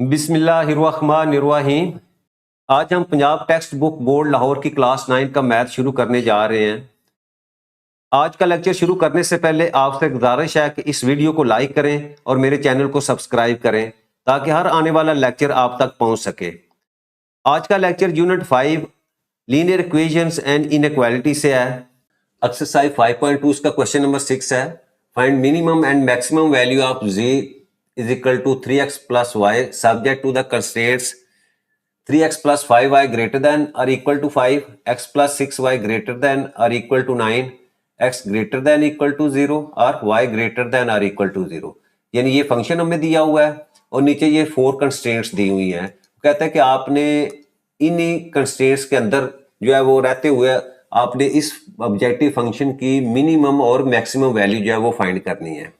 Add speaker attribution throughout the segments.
Speaker 1: बिस्मिल्लाहिर्रहमानिर्रहीम। आज हम Punjab text book board Lahore की क्लास 9 का मैथ शुरू करने जा रहे हैं। आज का लेक्चर शुरू करने से पहले आपसे गुजारिश है कि इस वीडियो को लाइक करें और मेरे चैनल को सब्सक्राइब करें ताकि हर आने वाला लेक्चर आप तक पहुंच सके। आज का lecture unit 5 linear equations and inequality से है। एक्सरसाइज 5.2 उसका क्वेश्चन नंबर 6 है। Find minimum and maximum value of z is equal to 3x plus y subject to the constraints 3x plus 5y greater than or equal to 5, x plus 6y greater than or equal to 9, x greater than equal to 0 और y greater than or equal to 0। यानी ये function हमें दिया हुआ है और नीचे ये 4 कंस्ट्रेंट्स दी हुई हैं। कहता है कि आपने इन्हीं कंस्ट्रेंट्स के अंदर जो है वो रहते हुए आपने इस ऑब्जेक्टिव फंक्शन की मिनिमम और मैक्सिमम वैल्यू जो है वो फाइंड करनी है।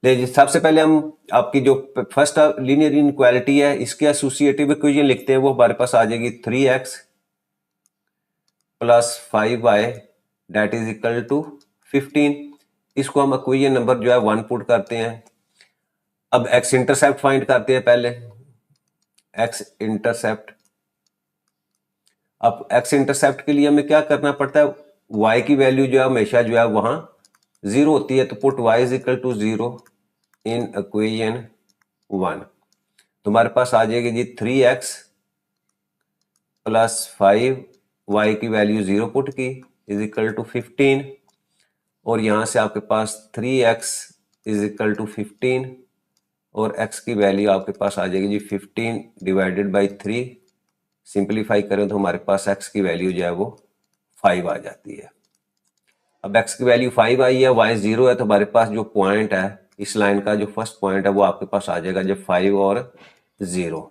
Speaker 1: सबसे पहले हम आपकी जो फर्स्ट लीनियर इनइक्वालिटी है इसके एसोसिएटिव इक्वेशन लिखते हैं। वो हमारे पास आ जाएगी 3x plus 5y that is equal to 15। इसको हम इक्वेशन नंबर जो है 1 पुट करते हैं। अब x इंटरसेप्ट फाइंड करते हैं पहले। x इंटरसेप्ट, अब x इंटरसेप्ट के लिए हमें क्या करना पड़ता है, y की वैल्यू जो है हमेशा जो है वहां 0 होती है, तो put y is equal to 0 in equation 1। तो हमारे पास आ जाएगी जी 3x प्लस 5y की वैल्यू 0 पुट की इज इक्वल टू 15 और यहां से आपके पास 3x इज इक्वल टू 15 और x की वैल्यू आपके पास आ जाएगी जी 15 डिवाइडेड बाई 3। सिंप्लीफाई करें तो हमारे पास x की वैल्यू जो है वो 5 आ जाती है। अब x की वैल्यू 5 आई है, y 0 है, तो हमारे पास जो पॉइंट है इस लाइन का जो फर्स्ट पॉइंट है वो आपके पास आ जाएगा जब 5 और 0।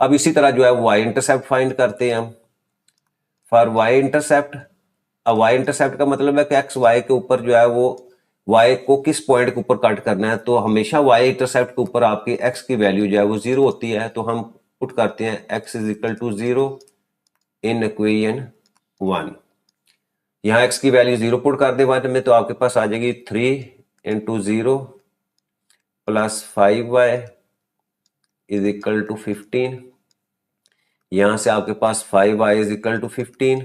Speaker 1: अब इसी तरह जो है y इंटरसेप्ट फाइंड करते हैं हम फॉर y इंटरसेप्ट। अब y इंटरसेप्ट का मतलब है कि x y के ऊपर जो है वो y को किस पॉइंट के ऊपर कट करना है। तो हमेशा y इंटरसेप्ट के ऊपर आपकी x की वैल्यू जो है वो 0 होती है, तो हम पुट करते हैं x is equal to 0 in equation 1। यहाँ x की वैल्यू 0 पुट कर दे बाद में तो आपके पास आ जाएगी 3 into 0 plus 5y is equal to 15। यहाँ से आपके पास 5y इज इक्वल टू 15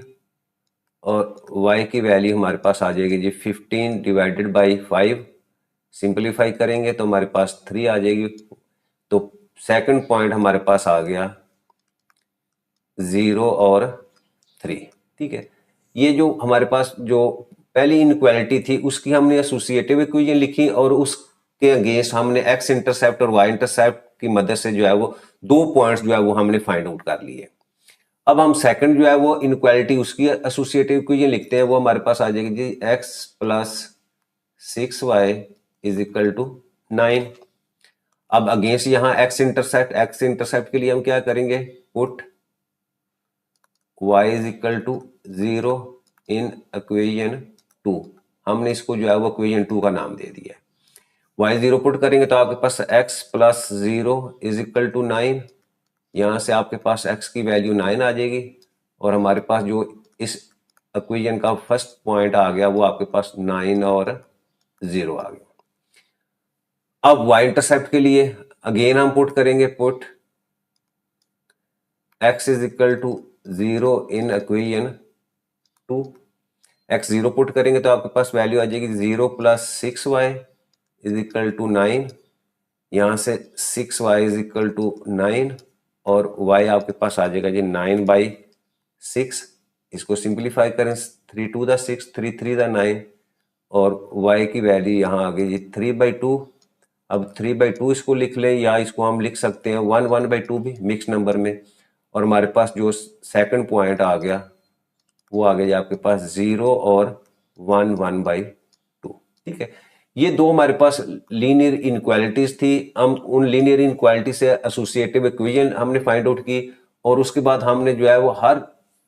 Speaker 1: और y की वैल्यू हमारे पास आ जाएगी जी 15 डिवाइडेड बाई 5। सिंप्लीफाई करेंगे तो हमारे पास 3 आ जाएगी। तो सेकंड पॉइंट हमारे पास आ गया 0 और 3। ठीक है, ये जो हमारे पास जो पहली इनइक्वालिटी थी उसकी हमने एसोसिएटिव इक्वेशन लिखी और उसके अगेंस्ट हमने x इंटरसेप्ट और y इंटरसेप्ट की मदद से जो है वो 2 पॉइंट्स जो है वो हमने फाइंड आउट कर लिए। अब हम सेकंड जो है वो इनइक्वालिटी उसकी एसोसिएटिव इक्वेशन लिखते हैं। वो हमारे पास आ जाएगी जी x plus 6y is equal to 9। अब अगेंस्ट यहाँ x इंटरसेप्ट के लिए हम क्या करेंगे, put y is equal to 0 in equation 2। हमने इसको जो है वो इक्वेशन 2 का नाम दे दिया है। y 0 पुट करेंगे तो आपके पास x plus 0 is equal to 9। यहाँ से आपके पास x की वैल्यू 9 आ जाएगी और हमारे पास जो इस इक्वेशन का फर्स्ट पॉइंट आ गया वो आपके पास 9 और 0 आ गया। अब y इंटरसेप्ट के लिए अगेन हम पुट करेंगे, put x is equal to 0 in equation 2। x 0 put करेंगे तो आपके पास वैल्यू आ जाएगी 0 plus 6y is equal to 9। यहाँ से 6y इज इक्वल टू 9 और y आपके पास आ जाएगा जी 9/6। इसको सिंप्लीफाई करें 3 2 द 6 3 3 द 9 और y की वैल्यू यहाँ आ गई जी 3/2। अब 3/2 इसको लिख लें या इसको हम लिख सकते हैं 1/2 भी मिक्स नंबर में। और हमारे पास जो सेकंड पॉइंट आ गया वो आ गया आपके पास 0 और 1/2। ठीक है, ये दो हमारे पास लीनियर इनइक्वालिटीज थी। हम उन लीनियर इनइक्वालिटी से एसोसिएटिव इक्वेशन हमने फाइंड आउट की और उसके बाद हमने जो है वो हर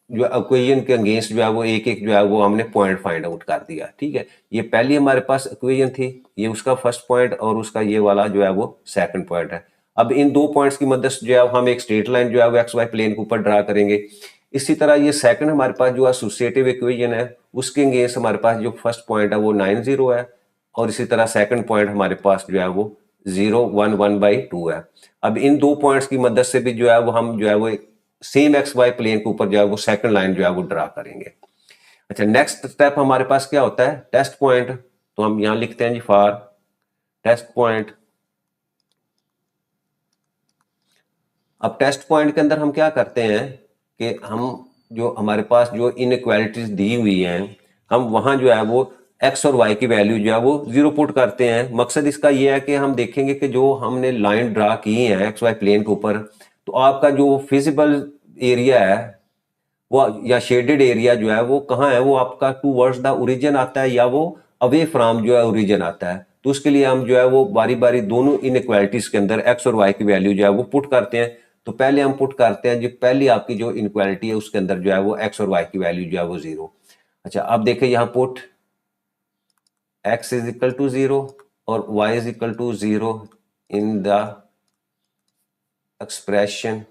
Speaker 1: जो इक्वेशन के अगेंस्ट जो है वो एक एक जो है वो हमने पॉइंट फाइंड आउट कर दिया। ठीक है, ये पहली हमारे पास इक्वेशन थी, ये उसका फर्स्ट पॉइंट और उसका ये वाला जो है वो सेकंड पॉइंट है। अब इन दो पॉइंट्स की मदद से जो है हम एक स्ट्रेट लाइन जो है वो एक्स वाई प्लेन के ऊपर ड्रा करेंगे। इसी तरह ये सेकंड हमारे पास जो एसोसिएटिव इक्वेशन है उसके अगेंस्ट हमारे पास जो फर्स्ट पॉइंट है वो 9 0 है और इसी तरह सेकंड पॉइंट हमारे पास जो है वो 0 1 1/2 है। अब इन दो पॉइंट्स की मदद से भी जो है वो हम जो है वो सेम एक्स वाई प्लेन के ऊपर जो है वो सेकंड लाइन जो है वो ड्रा करेंगे। अच्छा, नेक्स्ट स्टेप हमारे पास क्या होता है, टेस्ट पॉइंट। तो हम यहां लिखते हैं जी फॉर टेस्ट पॉइंट। अब टेस्ट पॉइंट के अंदर हम क्या करते हैं कि हम जो हमारे पास जो इनइक्वालिटीज दी हुई हैं, हम वहां जो है वो एक्स और वाई की वैल्यू जो है वो 0 पुट करते हैं। मकसद इसका ये है कि हम देखेंगे कि जो हमने लाइन ड्रा की है एक्स वाई प्लेन के ऊपर, तो आपका जो फिजिबल एरिया है वो या शेडेड एरिया जो है वो कहाँ है, वो आपका टूवर्ड्स द ओरिजिन आता है या वो अवे फ्रॉम जो है ओरिजिन आता है। तो उसके लिए हम जो है वो बारी बारी दोनों इनइक्वालिटीज के अंदर एक्स और वाई की वैल्यू जो है वो पुट करते हैं। तो पहले हम पुट करते हैं जो पहली आपकी जो इनइक्वालिटी है उसके अंदर जो है वो एक्स और वाई की वैल्यू जो है वो 0। अच्छा, अब देखिए यहाँ put x is equal to 0 और y is equal to 0 in the expression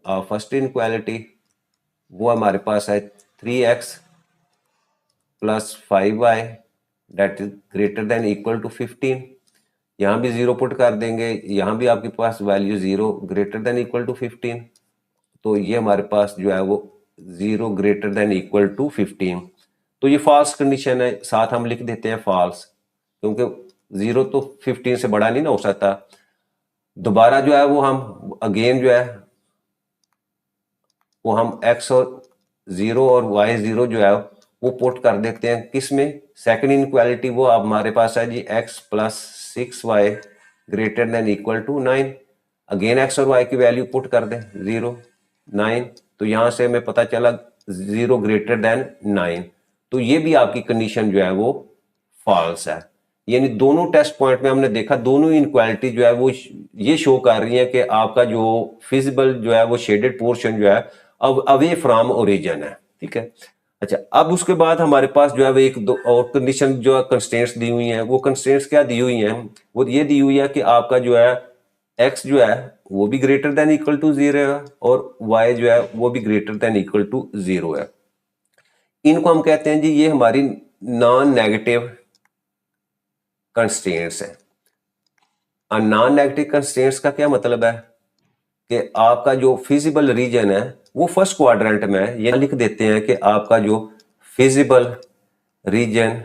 Speaker 1: of first inequality. वो हमारे पास है 3x plus 5y that is greater than equal to 15। यहाँ भी 0 पुट कर देंगे, यहाँ भी आपके पास value 0 greater than equal to 15। तो ये हमारे पास जो है वो 0 ग्रेटर देन इक्वल टू 15। तो ये फॉल्स कंडीशन है, साथ हम लिख देते हैं फॉल्स, क्योंकि 0 तो 15 से बड़ा नहीं ना हो सकता। दोबारा जो है वो हम अगेन जो है वो हम x और 0 और y 0 जो है वो पुट कर देते हैं किस में, सेकंड इनइक्वालिटी। वो अब हमारे पास है जी x plus 6y greater than equal to 9। Again x और y की वैल्यू पुट कर दें 0 9। तो यहां से हमें पता चला 0 ग्रेटर देन 9। तो ये भी आपकी कंडीशन जो है वो फॉल्स है। यानी दोनों टेस्ट पॉइंट में हमने देखा दोनों इनक्वालिटी जो है वो ये शो कर रही है कि आपका जो फिजिबल जो है वो शेडेड पोर्शन जो है अब अवे फ्रॉम ओरिजिन है। ठीक है। अच्छा, अब उसके बाद हमारे पास जो है वो एक दो और कंडीशन जो है कंस्ट्रेंट्स दी हुई हैं। वो कंस्ट्रेंट्स क्या दी हुई हैं, वो ये दी हुई है कि आपका जो है x जो है वो भी ग्रेटर देन इक्वल टू 0 है और y जो है वो भी ग्रेटर देन इक्वल टू 0 है। इनको हम कहते हैं जी ये हमारी नॉन नेगेटिव कंस्ट्रेंट्स है। नॉन नेगेटिव कंस्ट्रेंट्स का क्या मतलब है कि आपका जो फिजिबल रीजन है वो फर्स्ट क्वाड्रेंट में है। ये लिख देते हैं कि आपका जो feasible region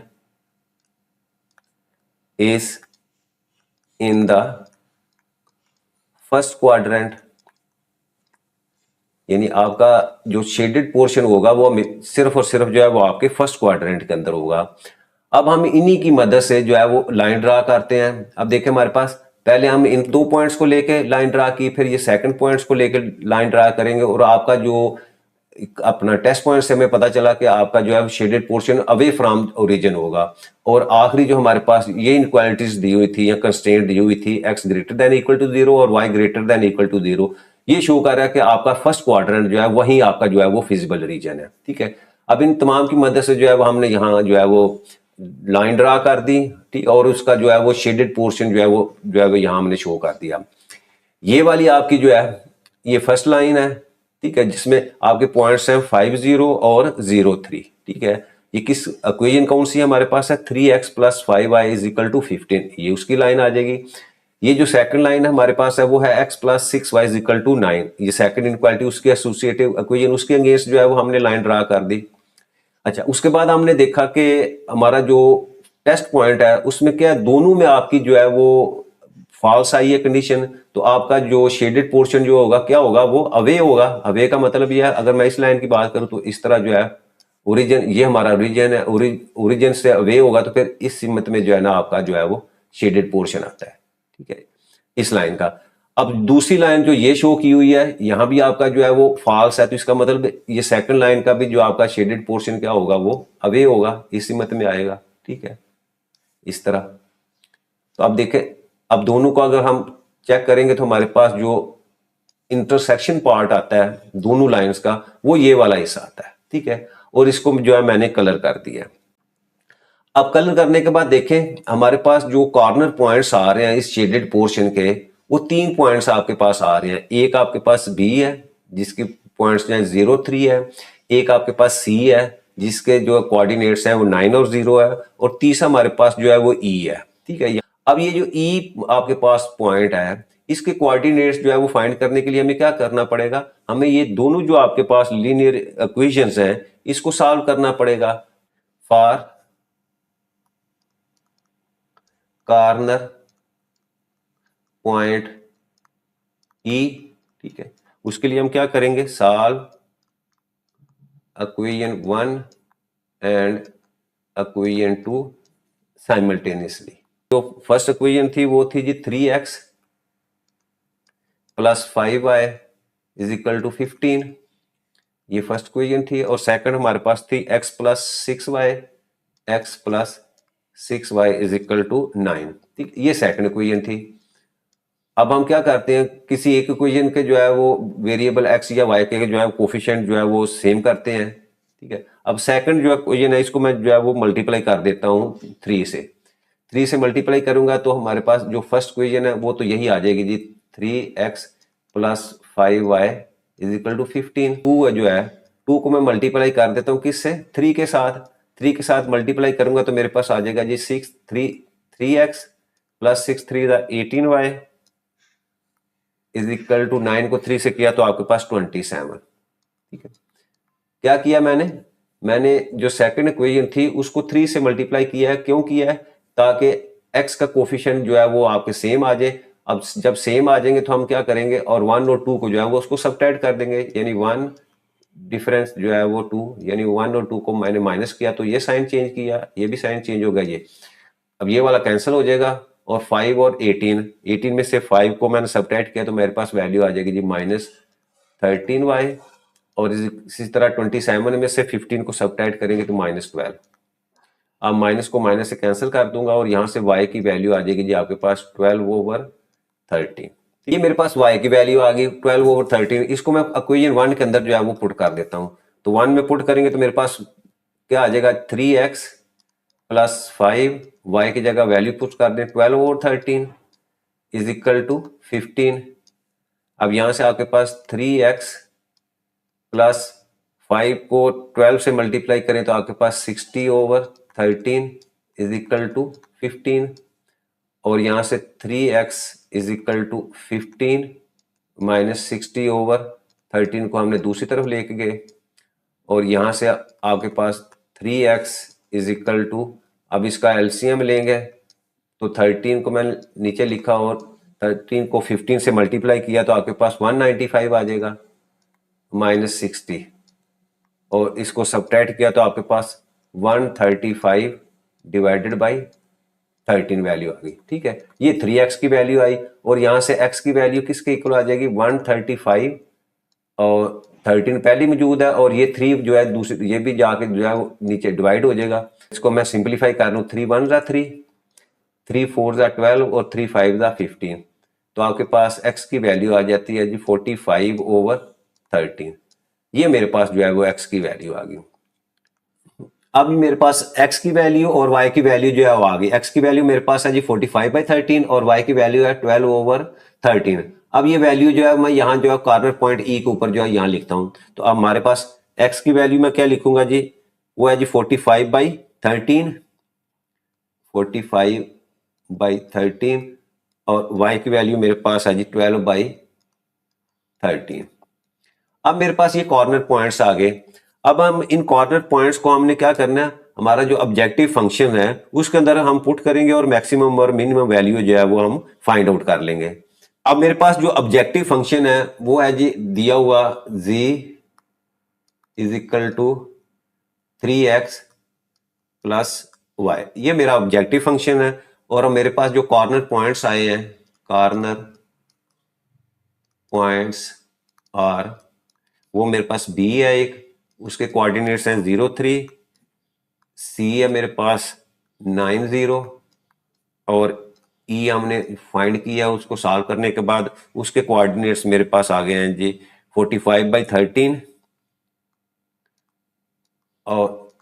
Speaker 1: is in the first quadrant, यानी आपका जो शेडेड पोर्शन होगा वो सिर्फ और सिर्फ जो है वो आपके फर्स्ट क्वाड्रेंट के अंदर होगा। अब हम इन्हीं की मदद से जो है वो लाइन ड्रा करते हैं। अब देखिए हमारे पास पहले हम इन दो पॉइंट्स को लेके लाइन ड्रा की, फिर ये सेकंड पॉइंट्स को लेके लाइन ड्रा करेंगे और आपका जो अपना टेस्ट पॉइंट से हमें पता चला कि आपका जो है shaded portion away from origin होगा। और आखिरी जो हमारे पास ये इनक्वालिटीज दी हुई थी या कंस्ट्रेंट दी हुई थी x greater than equal to 0 और y greater than equal to 0, ये शो कर रहा है कि आपका फर्स्ट क्वाड्रेंट जो है वही आपका जो है वो फिजिबल रीजन है। ठीक है। अब इन तमाम की मदद से जो है वो हमने यहाँ जो है वो लाइन ड्रा कर दी। ठीक, और उसका जो है वो शेडेड पोर्शन जो है वो यहाँ हमने शो कर दिया। ये वाली आपकी जो है ये फर्स्ट लाइन है। ठीक है, जिसमें आपके पॉइंट्स हैं 5 0 और 0 3। ठीक है, ये किस इक्वेशन कौन सी है हमारे पास है 3x plus 5y is equal to 15, ये उसकी लाइन आ जाएगी। ये जो सेकंड लाइन है हमारे पास है वो है x plus 6y is equal to 9, ये सेकंड इनक्वालिटी उसकी एसोसिएटिव इक्वेशन उसके अगेंस्ट जो है वो हमने लाइन ड्रा कर दी। अच्छा, उसके बाद हमने देखा कि हमारा जो टेस्ट पॉइंट है उसमें क्या है, दोनों में आपकी जो है वो फॉल्स आई है कंडीशन। तो आपका जो शेडेड पोर्शन जो होगा क्या होगा, वो अवे होगा। अवे का मतलब यह है, अगर मैं इस लाइन की बात करूं तो इस तरह जो है ओरिजिन, ये हमारा ओरिजिन है, ओरिजिन से अवे होगा तो फिर इस सिमत में जो है ना आपका जो है वो शेडेड पोर्शन आता है। ठीक है, इस लाइन का। अब दूसरी लाइन जो ये शो की हुई है यहां भी आपका जो है वो फॉल्स है, तो इसका मतलब ये सेकंड लाइन का भी जो आपका शेडेड पोर्शन क्या होगा वो अवे होगा, इस सिमत में आएगा। ठीक है, इस तरह। तो अब देखें, अब दोनों को अगर हम चेक करेंगे तो हमारे पास जो इंटरसेक्शन पार्ट आता है दोनों लाइंस का वो ये वाला हिस्सा आता है। ठीक है, और इसको जो है मैंने कलर कर दिया। अब कलर करने के बाद देखें हमारे पास जो कॉर्नर पॉइंट्स आ रहे हैं इस शेडेड पोर्शन के, वो 3 पॉइंट्स आपके पास आ रहे हैं। एक आपके पास बी है जिसके पॉइंट्स जो है 0 3 है, एक आपके पास सी है जिसके जो कोऑर्डिनेट्स हैं वो 9 और 0 है, और तीसरा हमारे पास जो है वो ई है। ठीक है, अब ये जो ई आपके पास पॉइंट है, इसके कोऑर्डिनेट्स जो है वो फाइंड करने के लिए हमें क्या करना पड़ेगा, हमें ये दोनों जो आपके पास लीनियर इक्वेशंस हैं इसको सॉल्व करना पड़ेगा। फॉर कॉर्नर पॉइंट ई, ठीक है, उसके लिए हम क्या करेंगे, solve equation 1 and equation 2 simultaneously. जो फर्स्ट इक्वेशन थी वो थी जी 3x plus 5y is equal to 15, ये फर्स्ट इक्वेशन थी। और सेकंड हमारे पास थी x plus 6y, x plus 6y is equal to 9, ठीक, ये सेकंड इक्वेशन थी। अब हम क्या करते हैं, किसी एक इक्वेशन के जो है वो वेरिएबल x या y के जो है कोफिशिएंट जो है वो सेम करते हैं, ठीक है। अब सेकंड जो इक्वेशन है इसको मैं जो है वो मल्टीप्लाई कर देता हूँ 3 से, 3 से मल्टीप्लाई करूंगा तो हमारे पास जो फर्स्ट इक्वेशन है वो तो यही आ जाएगी जी, 3x plus 5y is equal to 15। 2 जो है 2 को मैं मल्टीप्लाई कर देता हूँ किससे, 3 के साथ, 3 के साथ मल्टीप्लाई करूंगा तो मेरे पास आ जाएगा जी 3x plus 6 3 18y is equal to 9 को 3 से किया तो आपके पास 27, ठीक है। क्या किया मैंने जो सेकंड इक्वेशन थी उसको 3 से मल्टीप्लाई किया है, क्यों किया है, ताकि x का कोफिशिएंट जो है वो आपके सेम आ जाए। अब जब सेम आ जाएंगे तो हम क्या करेंगे, और 1 और 2 को जो है वो उसको सबट्रैक्ट कर देंगे, यानी 1 डिफरेंस जो है वो 2, यानी 1 और 2 को मैंने माइनस किया तो ये साइन चेंज किया, ये भी साइन चेंज होगा ये। अब ये वाला कैंसिल हो जाएगा और 5 और 18 में से 5 को मैंने सबट्रैक्ट किया तो मेरे पास वैल्यू आ जाएगी जी -13y, और इसी तरह 27 में से 15 को सबट्रैक्ट करेंगे तो -12। अब माइनस को माइनस से कैंसिल कर दूंगा और यहाँ से y की वैल्यू आ जाएगी जी आपके पास 12/13। ये मेरे पास y की वैल्यू आ गई 12/13। इसको मैं इक्वेशन 1 के अंदर जो है वो पुट कर देता हूँ, तो 1 में पुट करेंगे तो मेरे पास क्या आ जाएगा, 3x प्लस 5, y की जगह वैल्यू पुट कर दें 12/13 इज इक्वल टू 15। अब यहाँ से आपके पास 3x प्लस 5 को 12 से मल्टीप्लाई करें तो आपके पास 60/13 इज इक्वल टू 15, और यहाँ से 3x is equal to 15 minus 60/13 को हमने दूसरी तरफ लेके गए, और यहाँ से आपके पास 3x इज इक्वल टू, अब इसका एलसीएम लेंगे तो 13 को मैंने नीचे लिखा और 13 को 15 से मल्टीप्लाई किया तो आपके पास 195 आ जाएगा -60, और इसको सबट्रैक्ट किया तो आपके पास 135 डिवाइडेड बाई 13 वैल्यू आ गई, ठीक है। ये 3x की वैल्यू आई, और यहाँ से x की वैल्यू किसके इक्वल आ जाएगी, 135, और 13 पहले मौजूद है और ये 3 जो है दूसरी, ये भी जाके जो है नीचे डिवाइड हो जाएगा। इसको मैं सिंप्लीफाई कर लूँ, 3 1 3, 3 4 12 और 3 5 15, तो आपके पास x की वैल्यू आ जाती है जी 45/13। ये मेरे पास जो है वो x की वैल्यू आ गई। अब मेरे पास x की वैल्यू और y की वैल्यू जो है वो आ गई। x की वैल्यू मेरे पास है जी 45/13 और y की वैल्यू है 12/13। अब ये वैल्यू जो है मैं यहाँ जो है कॉर्नर पॉइंट ई के ऊपर जो है यहाँ लिखता हूँ, तो अब हमारे पास x की वैल्यू मैं क्या लिखूंगा जी, वो है जी 45/13, 45/13, और y की वैल्यू मेरे पास है जी 12/13। अब मेरे पास ये कॉर्नर पॉइंट्स आ गए। अब हम इन कॉर्नर पॉइंट्स को हमने क्या करना है, हमारा जो ऑब्जेक्टिव फंक्शन है उसके अंदर हम पुट करेंगे और मैक्सिमम और मिनिमम वैल्यू जो है वो हम फाइंड आउट कर लेंगे। अब मेरे पास जो ऑब्जेक्टिव फंक्शन है वो है जी दिया हुआ z is equal to 3x plus y, ये मेरा ऑब्जेक्टिव फंक्शन है। और मेरे पास जो कॉर्नर पॉइंट्स आए हैं, कॉर्नर पॉइंट्स आर, वो मेरे पास b है एक, उसके कोऑर्डिनेट्स हैं 0 3, c है मेरे पास 9 0, और ई हमने फाइंड किया, उसको सॉल्व करने के बाद उसके कोऑर्डिनेट्स मेरे पास आ गए हैं जी 45/13 और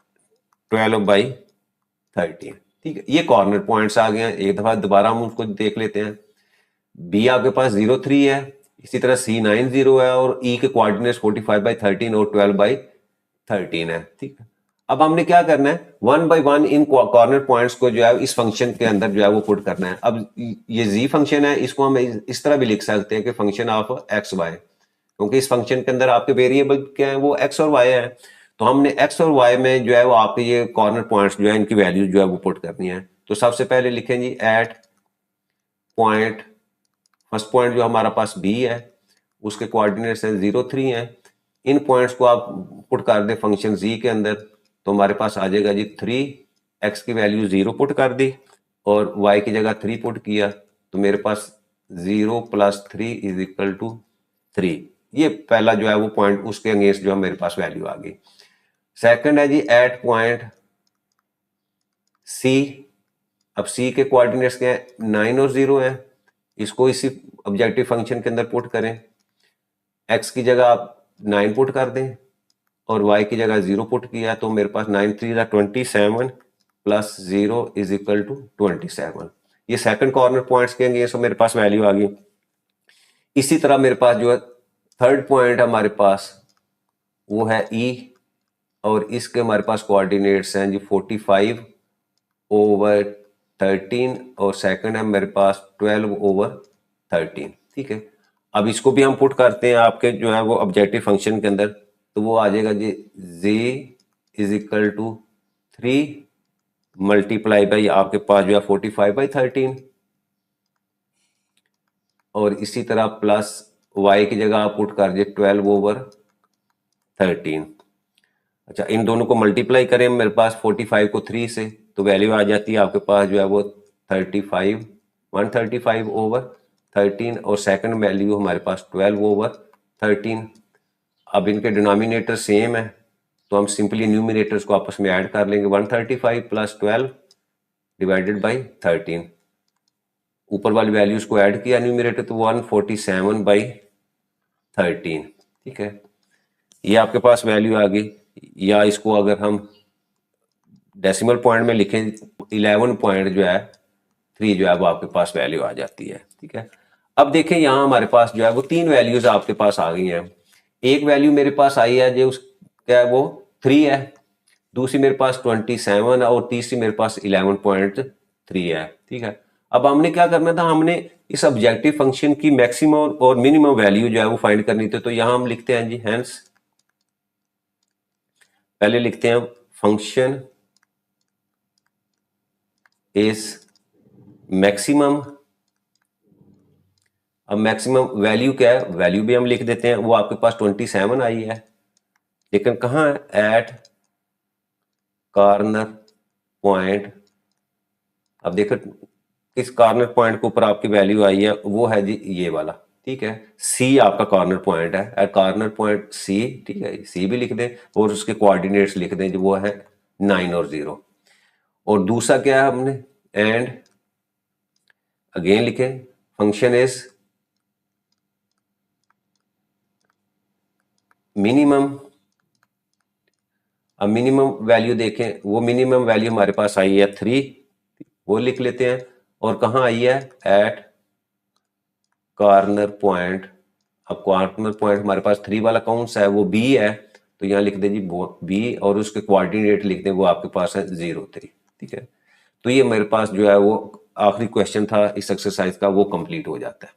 Speaker 1: 12/13, ठीक है। ये कॉर्नर पॉइंट्स आ गए हैं। एक दफा दोबारा हम उसको देख लेते हैं। बी आपके पास 0 3 है, इसी तरह सी 9 0 है, और ई के कोऑर्डिनेट्स 45/13 और 12/13 है, ठीक है। अब हमने क्या करना है, 1 by 1 इन कॉर्नर पॉइंट्स को जो है इस फंक्शन के अंदर जो है वो पुट करना है। अब ये जी फंक्शन है, इसको हम इस तरह भी लिख सकते हैं कि फंक्शन ऑफ एक्स वाई, क्योंकि इस फंक्शन के अंदर आपके वेरिएबल क्या है, वो एक्स और वाई है। तो हमने एक्स और वाई में जो है वो आपके ये कॉर्नर पॉइंट्स जो है इनकी वैल्यू जो है वो पुट करनी है। तो सबसे पहले लिखें जी एट पॉइंट, फर्स्ट पॉइंट जो हमारा पास बी है, उसके कोऑर्डिनेट्स हैं 0 3 हैं। इन पॉइंट्स को आप पुट कर दें फंक्शन जी के अंदर, तो हमारे पास आ जाएगा जी 3, एक्स की वैल्यू 0 पुट कर दी और वाई की जगह 3 पुट किया, तो मेरे पास 0 + 3 = 3। ये पहला जो है वो पॉइंट, उसके अगेंस्ट जो है मेरे पास वैल्यू आ गई। सेकंड है जी एट पॉइंट सी। अब सी के कोऑर्डिनेट्स क्या है, 9 और 0 है। इसको इसी ऑब्जेक्टिव फंक्शन के अंदर पुट करें, एक्स की जगह आप 9 पुट कर दें और वाई की जगह 0 पुट किया, तो मेरे पास 9 3 27 + 0 = 27। ये सेकंड कॉर्नर पॉइंट्स के अगेंस्ट मेरे पास वैल्यू आ गई। इसी तरह मेरे पास जो है थर्ड पॉइंट हमारे पास वो है ई, और इसके हमारे पास कोऑर्डिनेट्स हैं जी 45/13, और सेकंड है मेरे पास 12/13। ठीक है, अब इसको भी हम पुट करते हैं आपके जो है वो ऑब्जेक्टिव फंक्शन के अंदर, तो वो आ जाएगा जी z = 3 मल्टीप्लाई बाई आपके पास जो है 45/13, और इसी तरह प्लस y की जगह आप पुट कर दिए 12/13। अच्छा, इन दोनों को मल्टीप्लाई करें मेरे पास 45 को 3 से, तो वैल्यू आ जाती है आपके पास जो है वो 135/13, और सेकंड वैल्यू हमारे पास 12/13। अब इनके डिनोमिनेटर सेम है, तो हम सिंपली न्यूमिनेटर्स को आपस में ऐड कर लेंगे। 135 + 12 / 13, ऊपर वाली वैल्यूज को ऐड किया न्यूमिनेटर, तो 147/13। ठीक है, ये आपके पास वैल्यू आ गई। या इसको अगर हम डेसिमल पॉइंट में लिखें, 11.3 जो है वो आपके पास वैल्यू आ जाती है। ठीक है, अब देखें यहाँ हमारे पास जो है वो 3 वैल्यूज आपके पास आ गई हैं। एक वैल्यू मेरे पास आई है जो क्या है वो 3 है, दूसरी मेरे पास 27 है, और तीसरी मेरे पास 11.3 है। ठीक है, अब हमने क्या करना था, हमने इस ऑब्जेक्टिव फंक्शन की मैक्सिमम और मिनिमम वैल्यू जो है वो फाइंड करनी थी। तो यहाँ हम लिखते हैं जी हेंस, पहले लिखते हैं फंक्शन इज मैक्सिमम। अब मैक्सिमम वैल्यू क्या है, वैल्यू भी हम लिख देते हैं, वो आपके पास 27 आई है, लेकिन कहाँ है, एट कॉर्नर पॉइंट। अब देखो किस कॉर्नर पॉइंट के ऊपर आपकी वैल्यू आई है, वो है जी ये वाला। ठीक है, सी आपका कॉर्नर पॉइंट है, एट कॉर्नर पॉइंट सी। ठीक है, सी भी लिख दें और उसके कोऑर्डिनेट्स लिख दें जो वो है 9 और 0। और दूसरा क्या है हमने, एंड अगेन लिखें फंक्शन इज मिनिमम। अब मिनिमम वैल्यू देखें, वो मिनिमम वैल्यू हमारे पास आई है 3, वो लिख लेते हैं। और कहाँ आई है, एट कॉर्नर पॉइंट। अब कॉर्नर पॉइंट हमारे पास 3 वाला कौन सा है, वो बी है, तो यहाँ लिख दें जी बी, और उसके कोऑर्डिनेट लिख दें, वो आपके पास है 0 3। ठीक है, तो ये मेरे पास जो है वो आखिरी क्वेश्चन था इस एक्सरसाइज का, वो कंप्लीट हो जाता है।